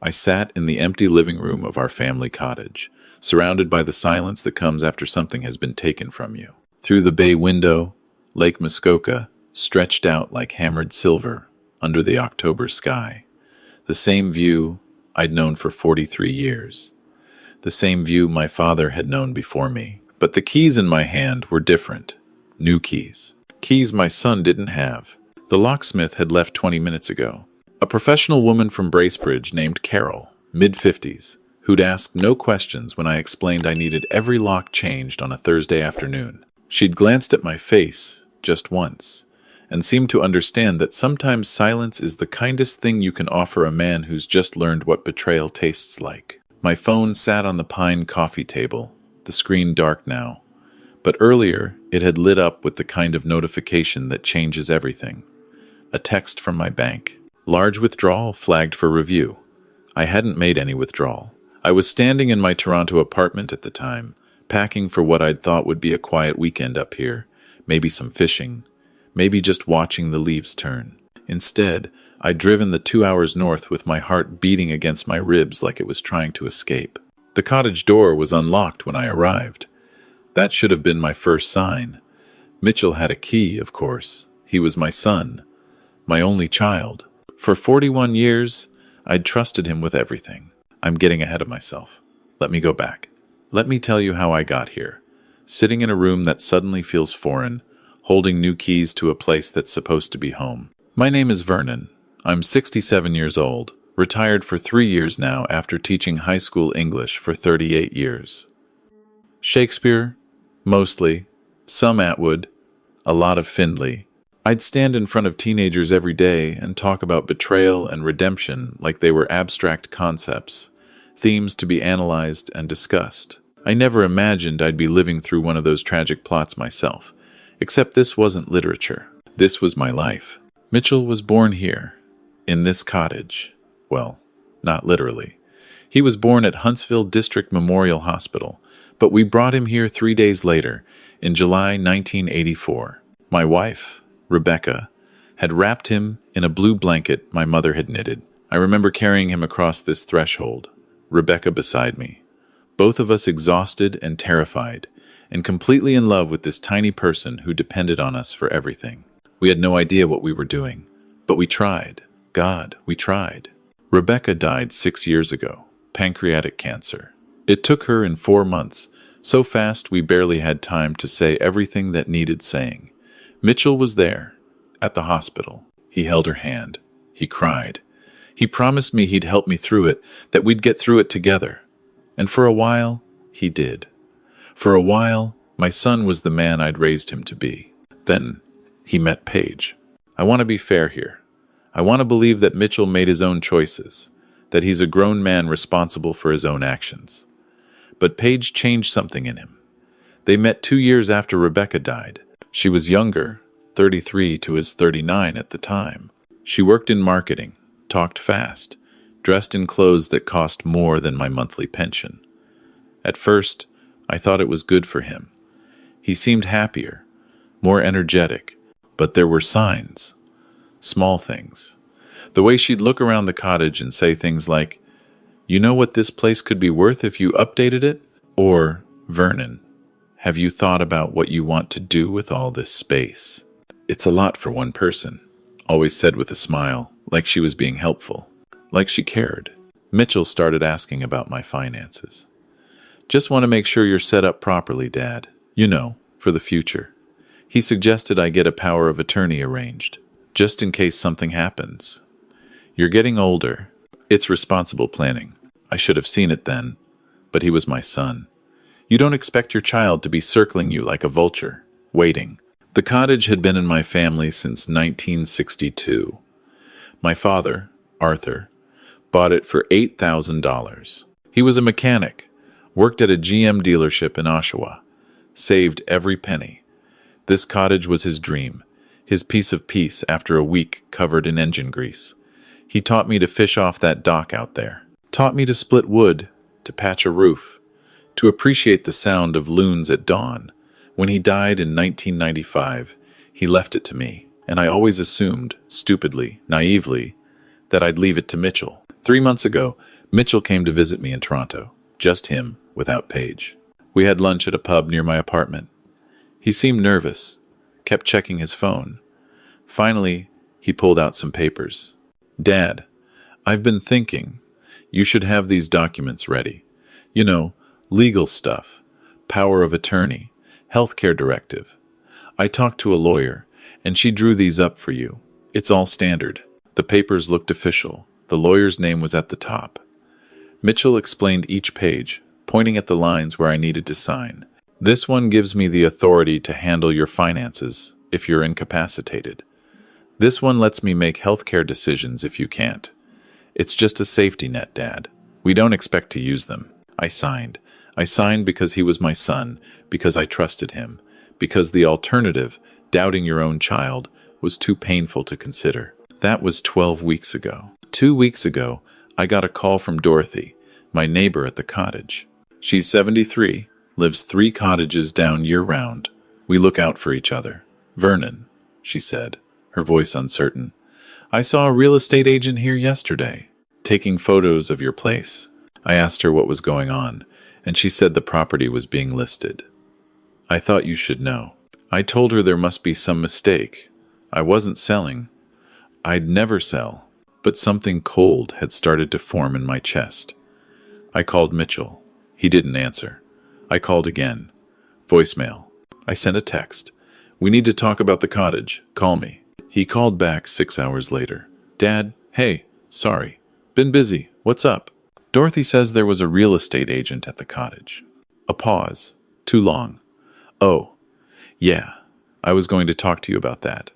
I sat in the empty living room of our family cottage, surrounded by the silence that comes after something has been taken from you. Through the bay window, Lake Muskoka stretched out like hammered silver under the October sky. The same view I'd known for 43 years. The same view my father had known before me. But the keys in my hand were different. New keys. Keys my son didn't have. The locksmith had left 20 minutes ago. A professional woman from Bracebridge named Carol, mid-50s, who'd asked no questions when I explained I needed every lock changed on a Thursday afternoon. She'd glanced at my face just once, and seemed to understand that sometimes silence is the kindest thing you can offer a man who's just learned what betrayal tastes like. My phone sat on the pine coffee table, the screen dark now, but earlier it had lit up with the kind of notification that changes everything. A text from my bank. Large withdrawal flagged for review. I hadn't made any withdrawal. I was standing in my Toronto apartment at the time, packing for what I'd thought would be a quiet weekend up here, maybe some fishing, maybe just watching the leaves turn. Instead, I'd driven the 2 hours north with my heart beating against my ribs like it was trying to escape. The cottage door was unlocked when I arrived. That should have been my first sign. Mitchell had a key, of course. He was my son, my only child. For 41 years, I'd trusted him with everything. I'm getting ahead of myself. Let me go back. Let me tell you how I got here. Sitting in a room that suddenly feels foreign, holding new keys to a place that's supposed to be home. My name is Vernon. I'm 67 years old, retired for 3 years now after teaching high school English for 38 years. Shakespeare, mostly, some Atwood, a lot of Findlay. I'd stand in front of teenagers every day and talk about betrayal and redemption like they were abstract concepts, themes to be analyzed and discussed. I never imagined I'd be living through one of those tragic plots myself, except this wasn't literature. This was my life. Mitchell was born here, in this cottage. Well, not literally. He was born at Huntsville District Memorial Hospital, but we brought him here 3 days later, in July 1984. My wife, Rebecca, had wrapped him in a blue blanket my mother had knitted. I remember carrying him across this threshold, Rebecca beside me, both of us exhausted and terrified, and completely in love with this tiny person who depended on us for everything. We had no idea what we were doing, but we tried. God, we tried. Rebecca died 6 years ago, pancreatic cancer. It took her in 4 months, so fast we barely had time to say everything that needed saying. Mitchell was there, at the hospital. He held her hand. He cried. He promised me he'd help me through it, that we'd get through it together. And for a while, he did. For a while, my son was the man I'd raised him to be. Then, he met Paige. I want to be fair here. I want to believe that Mitchell made his own choices, that he's a grown man responsible for his own actions. But Paige changed something in him. They met 2 years after Rebecca died. She was younger, 33 to his 39 at the time. She worked in marketing, talked fast, dressed in clothes that cost more than my monthly pension. At first, I thought it was good for him. He seemed happier, more energetic, but there were signs, small things. The way she'd look around the cottage and say things like, "You know what this place could be worth if you updated it?" Or, "Vernon, have you thought about what you want to do with all this space?" "It's a lot for one person," always said with a smile, like she was being helpful, like she cared. Mitchell started asking about my finances. "Just want to make sure you're set up properly, Dad. You know, for the future." He suggested I get a power of attorney arranged, just in case something happens. "You're getting older. It's responsible planning. I should have seen it then, but he was my son. You don't expect your child to be circling you like a vulture, waiting." The cottage had been in my family since 1962. My father, Arthur, bought it for $8,000. He was a mechanic, worked at a GM dealership in Oshawa, saved every penny. This cottage was his dream, his piece of peace after a week covered in engine grease. He taught me to fish off that dock out there, taught me to split wood, to patch a roof, to appreciate the sound of loons at dawn. When he died in 1995, he left it to me, and I always assumed, stupidly, naively, that I'd leave it to Mitchell. 3 months ago, Mitchell came to visit me in Toronto. Just him, without Paige. We had lunch at a pub near my apartment. He seemed nervous, kept checking his phone. Finally, he pulled out some papers. "Dad, I've been thinking. You should have these documents ready. You know, legal stuff, power of attorney, healthcare directive. I talked to a lawyer, and she drew these up for you. It's all standard." The papers looked official. The lawyer's name was at the top. Mitchell explained each page, pointing at the lines where I needed to sign. "This one gives me the authority to handle your finances if you're incapacitated. This one lets me make healthcare decisions if you can't. It's just a safety net, Dad. We don't expect to use them." I signed. I signed because he was my son, because I trusted him, because the alternative, doubting your own child, was too painful to consider. That was 12 weeks ago. 2 weeks ago, I got a call from Dorothy, my neighbor at the cottage. She's 73, lives 3 cottages down year-round. We look out for each other. "Vernon," she said, her voice uncertain, "I saw a real estate agent here yesterday, taking photos of your place." I asked her what was going on, and she said the property was being listed. "I thought you should know." I told her there must be some mistake. I wasn't selling. I'd never sell. But something cold had started to form in my chest. I called Mitchell. He didn't answer. I called again. Voicemail. I sent a text. "We need to talk about the cottage. Call me." He called back 6 hours later. "Dad, hey, sorry. Been busy. What's up?" "Dorothy says there was a real estate agent at the cottage." A pause. Too long. "Oh, yeah. I was going to talk to you about that.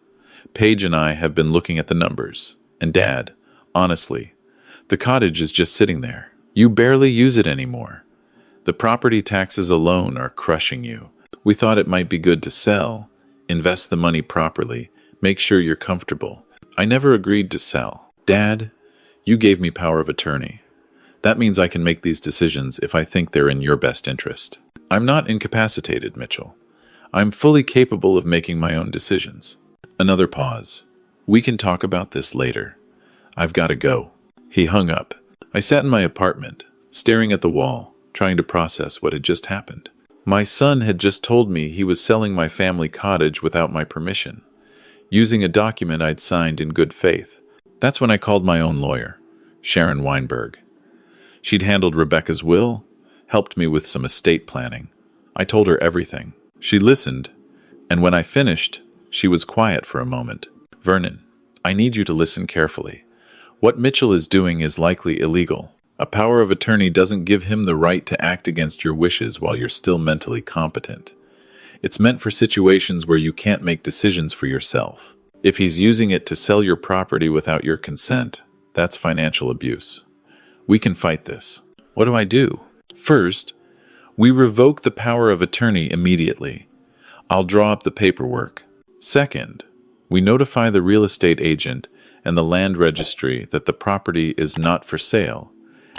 Paige and I have been looking at the numbers. And Dad, honestly, the cottage is just sitting there. You barely use it anymore. The property taxes alone are crushing you. We thought it might be good to sell, invest the money properly, make sure you're comfortable. I never agreed to sell. Dad, you gave me power of attorney. That means I can make these decisions if I think they're in your best interest. I'm not incapacitated, Mitchell. I'm fully capable of making my own decisions." Another pause. "We can talk about this later. I've got to go." He hung up. I sat in my apartment, staring at the wall, trying to process what had just happened. My son had just told me he was selling my family cottage without my permission, using a document I'd signed in good faith. That's when I called my own lawyer, Sharon Weinberg. She'd handled Rebecca's will, helped me with some estate planning. I told her everything. She listened, and when I finished, she was quiet for a moment. "Vernon, I need you to listen carefully. What Mitchell is doing is likely illegal. A power of attorney doesn't give him the right to act against your wishes while you're still mentally competent. It's meant for situations where you can't make decisions for yourself. If he's using it to sell your property without your consent, that's financial abuse. We can fight this. What do I do? First, we revoke the power of attorney immediately. I'll draw up the paperwork. Second, we notify the real estate agent and the land registry that the property is not for sale,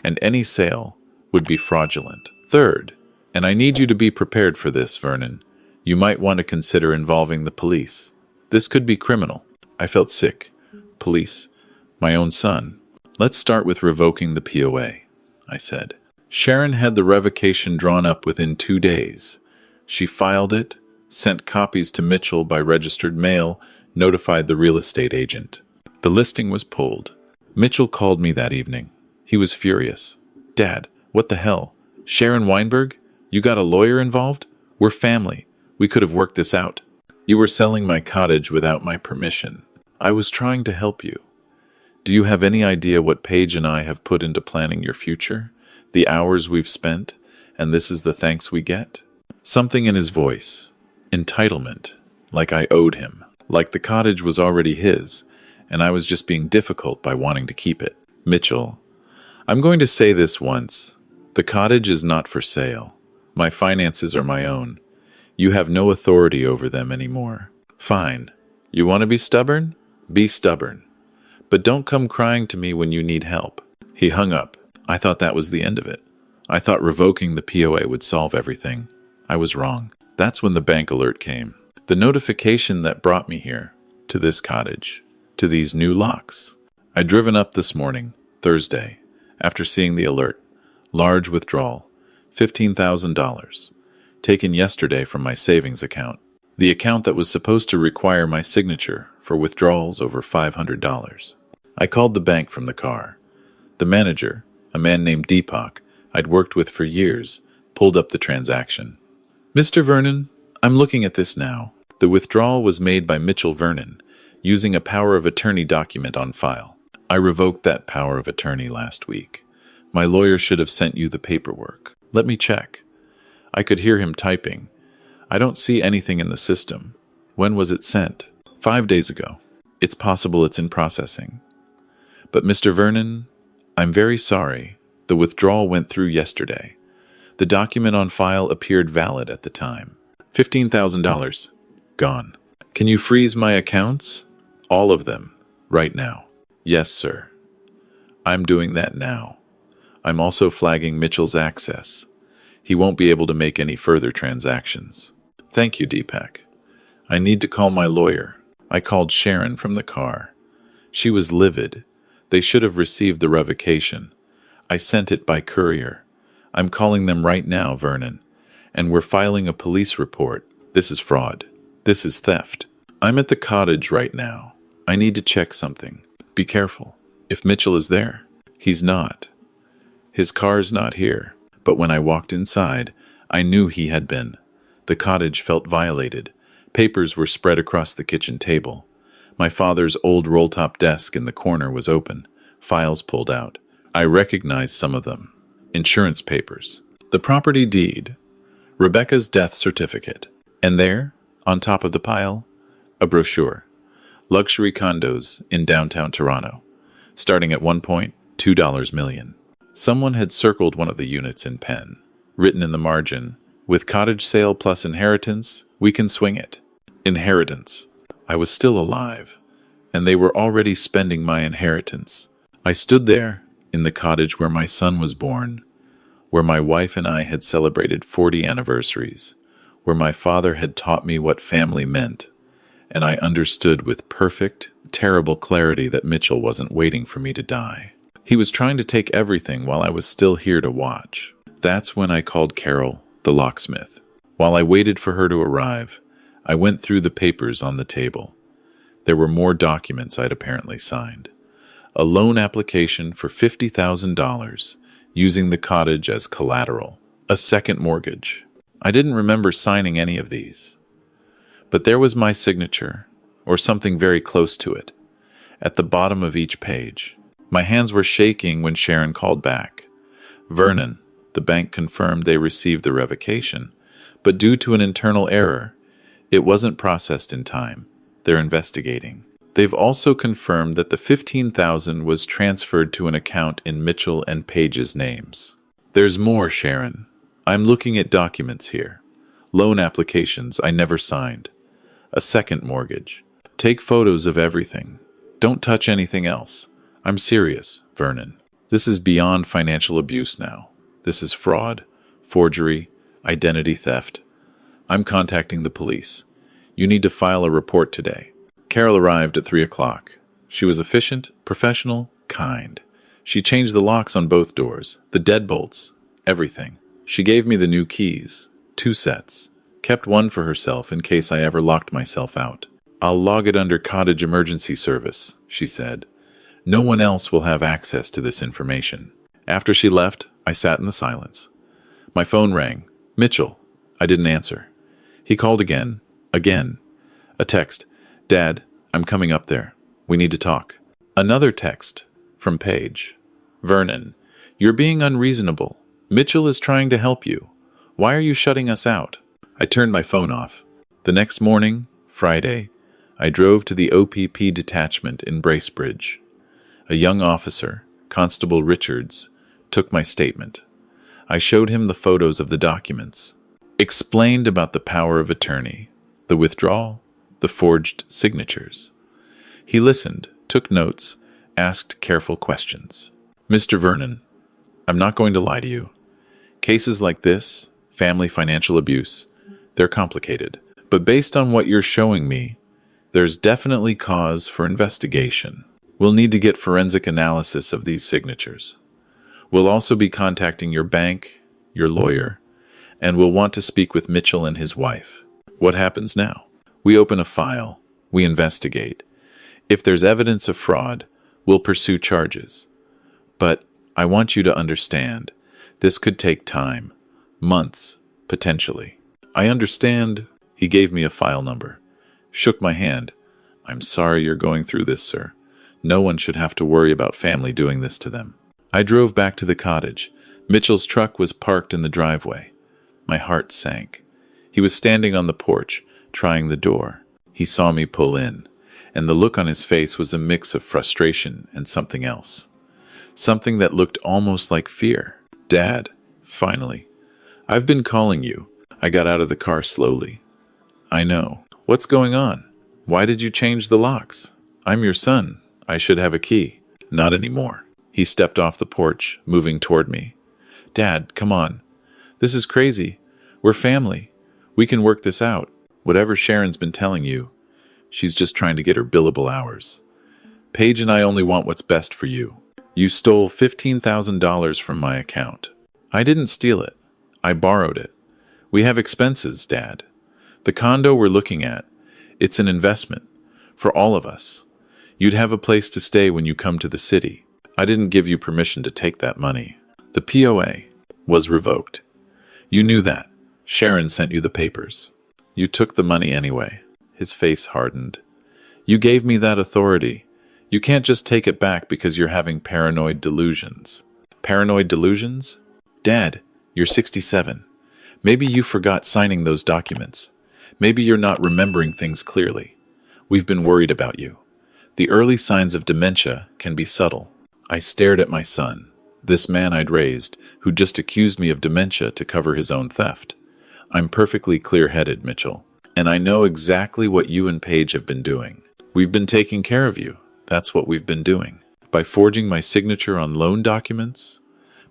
and any sale would be fraudulent. Third, and I need you to be prepared for this, Vernon, you might want to consider involving the police. This could be criminal." I felt sick. Police. My own son. "Let's start with revoking the POA," I said. Sharon had the revocation drawn up within 2 days. She filed it, sent copies to Mitchell by registered mail, notified the real estate agent. The listing was pulled. Mitchell called me that evening. He was furious. "Dad, what the hell? Sharon Weinberg? You got a lawyer involved? We're family. We could have worked this out. You were selling my cottage without my permission. I was trying to help you. Do you have any idea what Paige and I have put into planning your future? The hours we've spent, and this is the thanks we get?" Something in his voice. Entitlement. Like I owed him. Like the cottage was already his, and I was just being difficult by wanting to keep it. "Mitchell, I'm going to say this once. The cottage is not for sale. My finances are my own. You have no authority over them anymore. Fine. You want to be stubborn? Be stubborn. But don't come crying to me when you need help." He hung up. I thought that was the end of it. I thought revoking the POA would solve everything. I was wrong. That's when the bank alert came. The notification that brought me here, to this cottage, to these new locks. I'd driven up this morning, Thursday, after seeing the alert. Large withdrawal, $15,000, taken yesterday from my savings account. The account that was supposed to require my signature for withdrawals over $500. I called the bank from the car. The manager, a man named Deepak, I'd worked with for years, pulled up the transaction. Mr. Vernon, I'm looking at this now. The withdrawal was made by Mitchell Vernon, using a power of attorney document on file. I revoked that power of attorney last week. My lawyer should have sent you the paperwork. Let me check. I could hear him typing. I don't see anything in the system. When was it sent? 5 days ago. It's possible it's in processing. But Mr. Vernon, I'm very sorry. The withdrawal went through yesterday. The document on file appeared valid at the time. $15,000. Gone. Can you freeze my accounts? All of them. Right now. Yes, sir. I'm doing that now. I'm also flagging Mitchell's access. He won't be able to make any further transactions. Thank you, Deepak. I need to call my lawyer. I called Sharon from the car. She was livid. They should have received the revocation. I sent it by courier. I'm calling them right now, Vernon. And we're filing a police report. This is fraud. This is theft. I'm at the cottage right now. I need to check something. Be careful. If Mitchell is there, he's not. His car's not here. But when I walked inside, I knew he had been. The cottage felt violated. Papers were spread across the kitchen table. My father's old roll-top desk in the corner was open, files pulled out. I recognized some of them. Insurance papers. The property deed. Rebecca's death certificate. And there, on top of the pile, a brochure. Luxury condos in downtown Toronto. Starting at $1.2 million. Someone had circled one of the units in pen. Written in the margin, with cottage sale plus inheritance, we can swing it. Inheritance. I was still alive, and they were already spending my inheritance. I stood there, in the cottage where my son was born, where my wife and I had celebrated 40 anniversaries, where my father had taught me what family meant, and I understood with perfect, terrible clarity that Mitchell wasn't waiting for me to die. He was trying to take everything while I was still here to watch. That's when I called Carol, the locksmith. While I waited for her to arrive, I went through the papers on the table. There were more documents I'd apparently signed. A loan application for $50,000, using the cottage as collateral. A second mortgage. I didn't remember signing any of these. But there was my signature, or something very close to it, at the bottom of each page. My hands were shaking when Sharon called back. Vernon, the bank confirmed they received the revocation, but due to an internal error, it wasn't processed in time. They're investigating. They've also confirmed that the $15,000 was transferred to an account in Mitchell and Page's names. There's more, Sharon. I'm looking at documents here. Loan applications I never signed. A second mortgage. Take photos of everything. Don't touch anything else. I'm serious, Vernon. This is beyond financial abuse now. This is fraud, forgery, identity theft. I'm contacting the police. You need to file a report today. Carol arrived at 3 o'clock. She was efficient, professional, kind. She changed the locks on both doors, the deadbolts, everything. She gave me the new keys, 2 sets, kept one for herself in case I ever locked myself out. I'll log it under Cottage Emergency Service, she said. No one else will have access to this information. After she left, I sat in the silence. My phone rang. Mitchell. I didn't answer. He called again. Again. A text. Dad, I'm coming up there. We need to talk. Another text. From Paige. Vernon, you're being unreasonable. Mitchell is trying to help you. Why are you shutting us out? I turned my phone off. The next morning, Friday, I drove to the OPP detachment in Bracebridge. A young officer, Constable Richards, took my statement. I showed him the photos of the documents, explained about the power of attorney, the withdrawal, the forged signatures. He listened, took notes, asked careful questions. Mr. Vernon, I'm not going to lie to you. Cases like this, family financial abuse, they're complicated. But based on what you're showing me, there's definitely cause for investigation. We'll need to get forensic analysis of these signatures. We'll also be contacting your bank, your lawyer, and we'll want to speak with Mitchell and his wife. What happens now? We open a file. We investigate. If there's evidence of fraud, we'll pursue charges. But I want you to understand, this could take time, months, potentially. I understand. He gave me a file number, shook my hand. I'm sorry you're going through this, sir. No one should have to worry about family doing this to them. I drove back to the cottage. Mitchell's truck was parked in the driveway. My heart sank. He was standing on the porch, trying the door. He saw me pull in, and the look on his face was a mix of frustration and something else. Something that looked almost like fear. Dad, finally. I've been calling you. I got out of the car slowly. I know. What's going on? Why did you change the locks? I'm your son. I should have a key. Not anymore. He stepped off the porch, moving toward me. Dad, come on. This is crazy. We're family. We can work this out. Whatever Sharon's been telling you, she's just trying to get her billable hours. Paige and I only want what's best for you. You stole $15,000 from my account. I didn't steal it. I borrowed it. We have expenses, Dad. The condo we're looking at, it's an investment. For all of us. You'd have a place to stay when you come to the city. I didn't give you permission to take that money. The POA was revoked. You knew that. Sharon sent you the papers. You took the money anyway. His face hardened. You gave me that authority. You can't just take it back because you're having paranoid delusions. Paranoid delusions? Dad, you're 67. Maybe you forgot signing those documents. Maybe you're not remembering things clearly. We've been worried about you. The early signs of dementia can be subtle. I stared at my son, this man I'd raised, who just accused me of dementia to cover his own theft. I'm perfectly clear-headed, Mitchell, and I know exactly what you and Paige have been doing. We've been taking care of you. That's what we've been doing. By forging my signature on loan documents?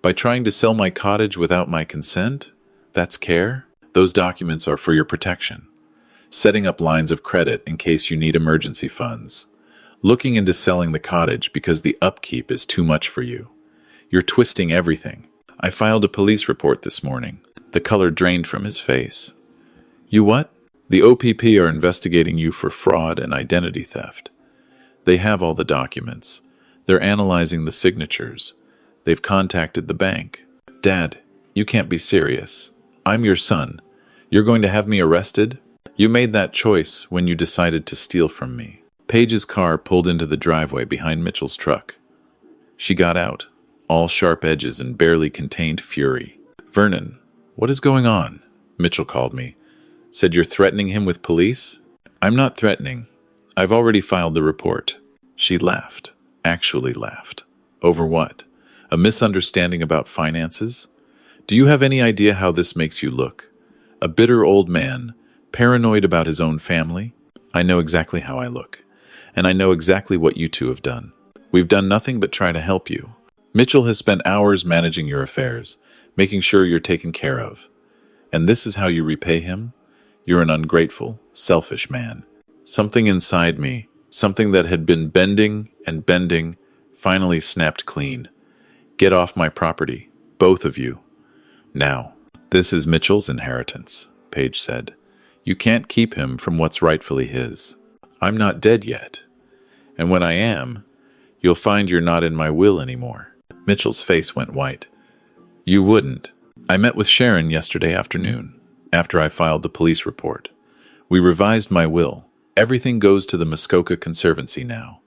By trying to sell my cottage without my consent? That's care? Those documents are for your protection. Setting up lines of credit in case you need emergency funds. Looking into selling the cottage because the upkeep is too much for you. You're twisting everything. I filed a police report this morning. The color drained from his face. You what? The OPP are investigating you for fraud and identity theft. They have all the documents. They're analyzing the signatures. They've contacted the bank. Dad, you can't be serious. I'm your son. You're going to have me arrested? You made that choice when you decided to steal from me. Paige's car pulled into the driveway behind Mitchell's truck. She got out, all sharp edges and barely contained fury. Vernon, what is going on? Mitchell called me. Said you're threatening him with police? I'm not threatening. I've already filed the report. She laughed. Actually laughed. Over what? A misunderstanding about finances? Do you have any idea how this makes you look? A bitter old man, paranoid about his own family? I know exactly how I look. And I know exactly what you two have done. We've done nothing but try to help you. Mitchell has spent hours managing your affairs, making sure you're taken care of. And this is how you repay him? You're an ungrateful, selfish man. Something inside me, something that had been bending and bending, finally snapped clean. Get off my property, both of you. Now, this is Mitchell's inheritance, Paige said. You can't keep him from what's rightfully his. I'm not dead yet. And when I am, you'll find you're not in my will anymore. Mitchell's face went white. You wouldn't. I met with Sharon yesterday afternoon, after I filed the police report. We revised my will. Everything goes to the Muskoka Conservancy now.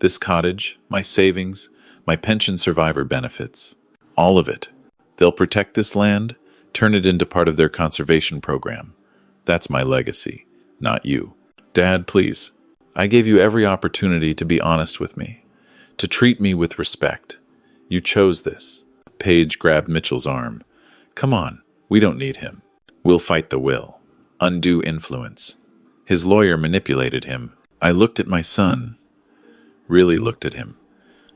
This cottage, my savings, my pension survivor benefits. All of it. They'll protect this land, turn it into part of their conservation program. That's my legacy, not you. Dad, please. I gave you every opportunity to be honest with me, to treat me with respect. You chose this. Paige grabbed Mitchell's arm. Come on, we don't need him. We'll fight the will. Undue influence. His lawyer manipulated him. I looked at my son. Really looked at him.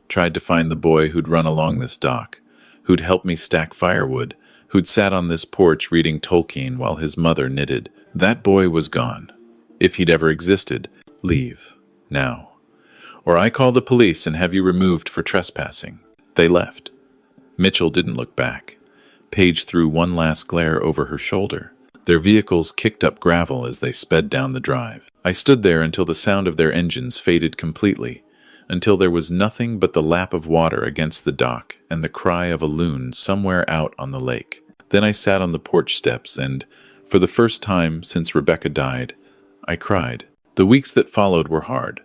Tried to find the boy who'd run along this dock, who'd helped me stack firewood, who'd sat on this porch reading Tolkien while his mother knitted. That boy was gone. If he'd ever existed, leave. Now. Or I call the police and have you removed for trespassing. They left. Mitchell didn't look back. Paige threw one last glare over her shoulder. Their vehicles kicked up gravel as they sped down the drive. I stood there until the sound of their engines faded completely, until there was nothing but the lap of water against the dock and the cry of a loon somewhere out on the lake. Then I sat on the porch steps and, for the first time since Rebecca died, I cried. The weeks that followed were hard.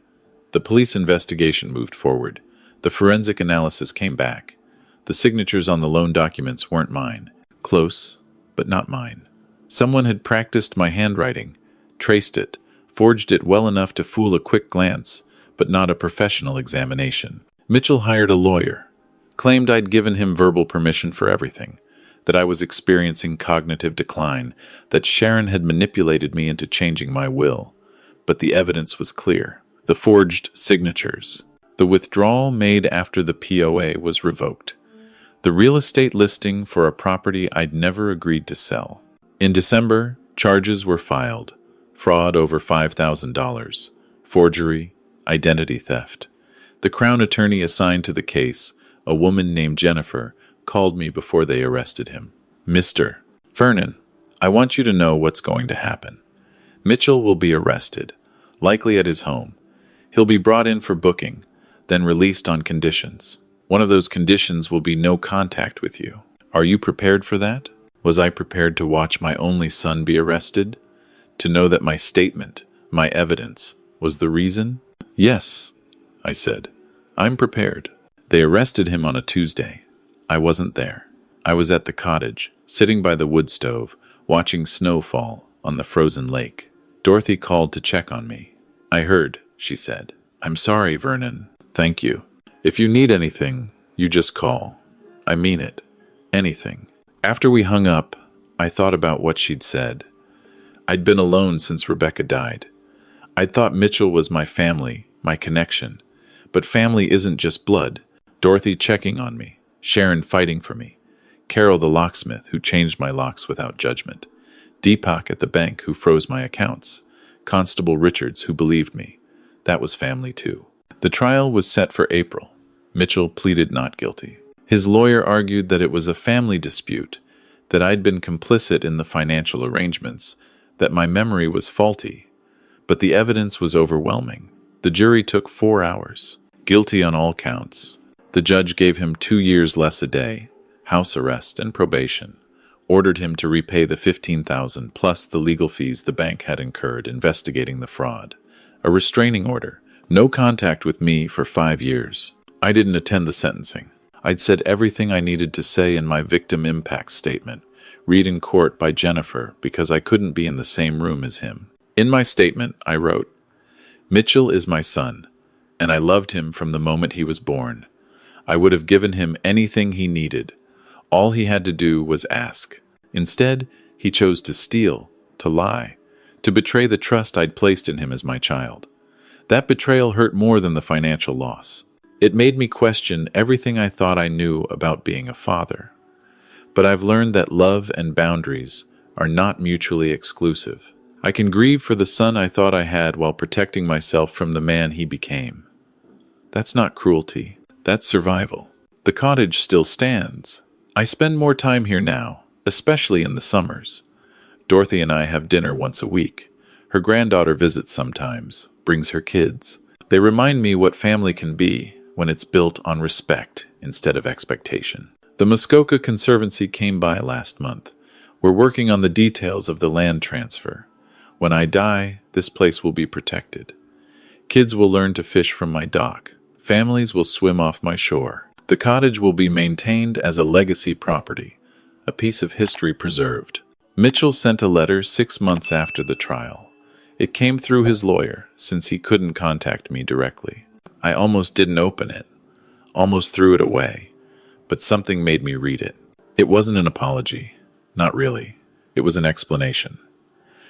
The police investigation moved forward. The forensic analysis came back. The signatures on the loan documents weren't mine. Close, but not mine. Someone had practiced my handwriting, traced it, forged it well enough to fool a quick glance, but not a professional examination. Mitchell hired a lawyer, claimed I'd given him verbal permission for everything, that I was experiencing cognitive decline, that Sharon had manipulated me into changing my will. But the evidence was clear. The forged signatures. The withdrawal made after the POA was revoked. The real estate listing for a property I'd never agreed to sell. In December, charges were filed. Fraud over $5,000. Forgery. Identity theft. The Crown attorney assigned to the case, a woman named Jennifer, called me before they arrested him. Mr. Vernon, I want you to know what's going to happen. Mitchell will be arrested, likely at his home. He'll be brought in for booking, then released on conditions. One of those conditions will be no contact with you. Are you prepared for that? Was I prepared to watch my only son be arrested? To know that my statement, my evidence, was the reason? Yes, I said. I'm prepared. They arrested him on a Tuesday. I wasn't there. I was at the cottage, sitting by the wood stove, watching snow fall on the frozen lake. Dorothy called to check on me. I heard, she said. I'm sorry, Vernon. Thank you. If you need anything, you just call. I mean it. Anything. After we hung up, I thought about what she'd said. I'd been alone since Rebecca died. I'd thought Mitchell was my family, my connection. But family isn't just blood. Dorothy checking on me. Sharon fighting for me. Carol the locksmith who changed my locks without judgment. Deepak at the bank who froze my accounts. Constable Richards who believed me. That was family too. The trial was set for April. Mitchell pleaded not guilty. His lawyer argued that it was a family dispute, that I'd been complicit in the financial arrangements, that my memory was faulty. But the evidence was overwhelming. The jury took 4 hours. Guilty on all counts. The judge gave him 2 years less a day, house arrest and probation, ordered him to repay the $15,000 plus the legal fees the bank had incurred investigating the fraud. A restraining order. No contact with me for 5 years. I didn't attend the sentencing. I'd said everything I needed to say in my victim impact statement, read in court by Jennifer because I couldn't be in the same room as him. In my statement, I wrote, Mitchell is my son, and I loved him from the moment he was born. I would have given him anything he needed. All he had to do was ask. Instead, he chose to steal, to lie, to betray the trust I'd placed in him as my child. That betrayal hurt more than the financial loss. It made me question everything I thought I knew about being a father. But I've learned that love and boundaries are not mutually exclusive. I can grieve for the son I thought I had while protecting myself from the man he became. That's not cruelty. That's survival. The cottage still stands. I spend more time here now, especially in the summers. Dorothy and I have dinner once a week. Her granddaughter visits sometimes, brings her kids. They remind me what family can be when it's built on respect instead of expectation. The Muskoka Conservancy came by last month. We're working on the details of the land transfer. When I die, this place will be protected. Kids will learn to fish from my dock. Families will swim off my shore. The cottage will be maintained as a legacy property, a piece of history preserved. Mitchell sent a letter 6 months after the trial. It came through his lawyer, since he couldn't contact me directly. I almost didn't open it, almost threw it away, but something made me read it. It wasn't an apology, not really. It was an explanation.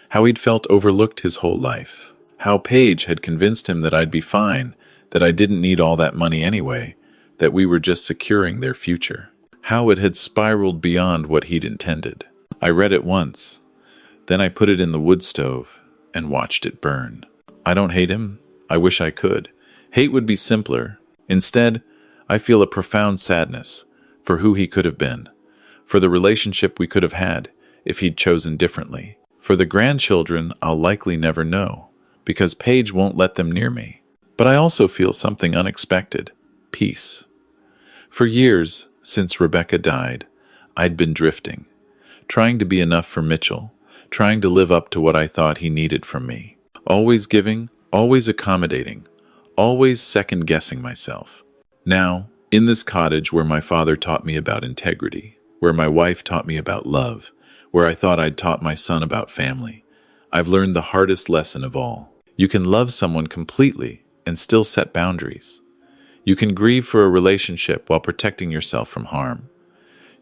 How he'd felt overlooked his whole life. How Paige had convinced him that I'd be fine, that I didn't need all that money anyway, that we were just securing their future. How it had spiraled beyond what he'd intended. I read it once. Then I put it in the wood stove and watched it burn. I don't hate him. I wish I could. Hate would be simpler. Instead, I feel a profound sadness for who he could have been, for the relationship we could have had if he'd chosen differently, for the grandchildren I'll likely never know, because Paige won't let them near me. But I also feel something unexpected: peace. For years, since Rebecca died, I'd been drifting, trying to be enough for Mitchell, trying to live up to what I thought he needed from me. Always giving, always accommodating, always second-guessing myself. Now, in this cottage where my father taught me about integrity, where my wife taught me about love, where I thought I'd taught my son about family, I've learned the hardest lesson of all. You can love someone completely and still set boundaries. You can grieve for a relationship while protecting yourself from harm.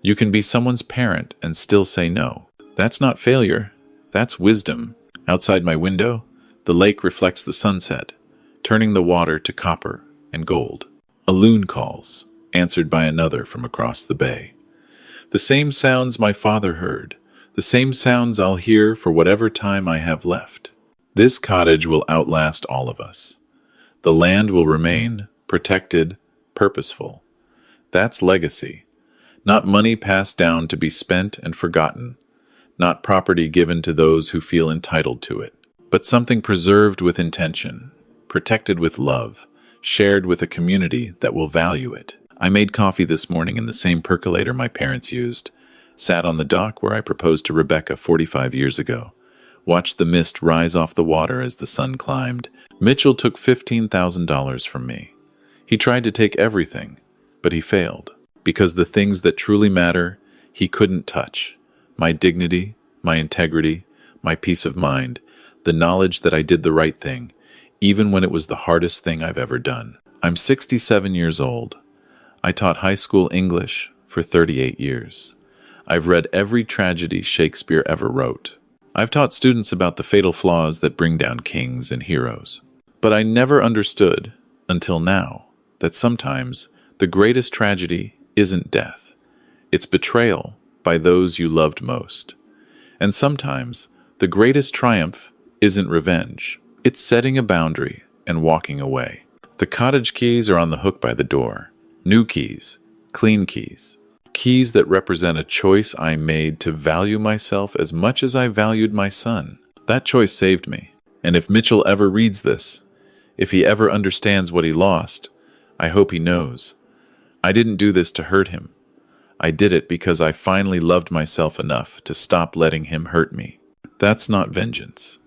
You can be someone's parent and still say no. That's not failure. That's wisdom. Outside my window, the lake reflects the sunset, turning the water to copper and gold. A loon calls, answered by another from across the bay. The same sounds my father heard, the same sounds I'll hear for whatever time I have left. This cottage will outlast all of us. The land will remain protected, purposeful. That's legacy. Not money passed down to be spent and forgotten, not property given to those who feel entitled to it, but something preserved with intention, protected with love, shared with a community that will value it. I made coffee this morning in the same percolator my parents used, sat on the dock where I proposed to Rebecca 45 years ago, watched the mist rise off the water as the sun climbed. Mitchell took $15,000 from me. He tried to take everything, but he failed, because the things that truly matter, he couldn't touch. My dignity, my integrity, my peace of mind, the knowledge that I did the right thing, even when it was the hardest thing I've ever done. I'm 67 years old. I taught high school English for 38 years. I've read every tragedy Shakespeare ever wrote. I've taught students about the fatal flaws that bring down kings and heroes. But I never understood, until now, that sometimes the greatest tragedy isn't death. It's betrayal by those you loved most. And sometimes the greatest triumph isn't revenge. It's setting a boundary and walking away. The cottage keys are on the hook by the door. New keys, clean keys. Keys that represent a choice I made to value myself as much as I valued my son. That choice saved me. And if Mitchell ever reads this, if he ever understands what he lost, I hope he knows. I didn't do this to hurt him. I did it because I finally loved myself enough to stop letting him hurt me. That's not vengeance.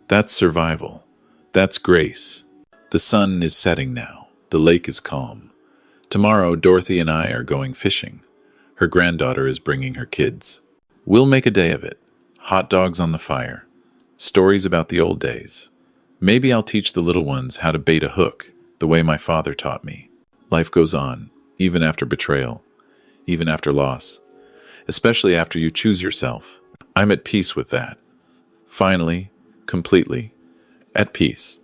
That's survival. That's grace. The sun is setting now. The lake is calm. Tomorrow, Dorothy and I are going fishing. Her granddaughter is bringing her kids. We'll make a day of it. Hot dogs on the fire. Stories about the old days. Maybe I'll teach the little ones how to bait a hook, the way my father taught me. Life goes on, even after betrayal, even after loss, especially after you choose yourself. I'm at peace with that. Finally, completely, at peace.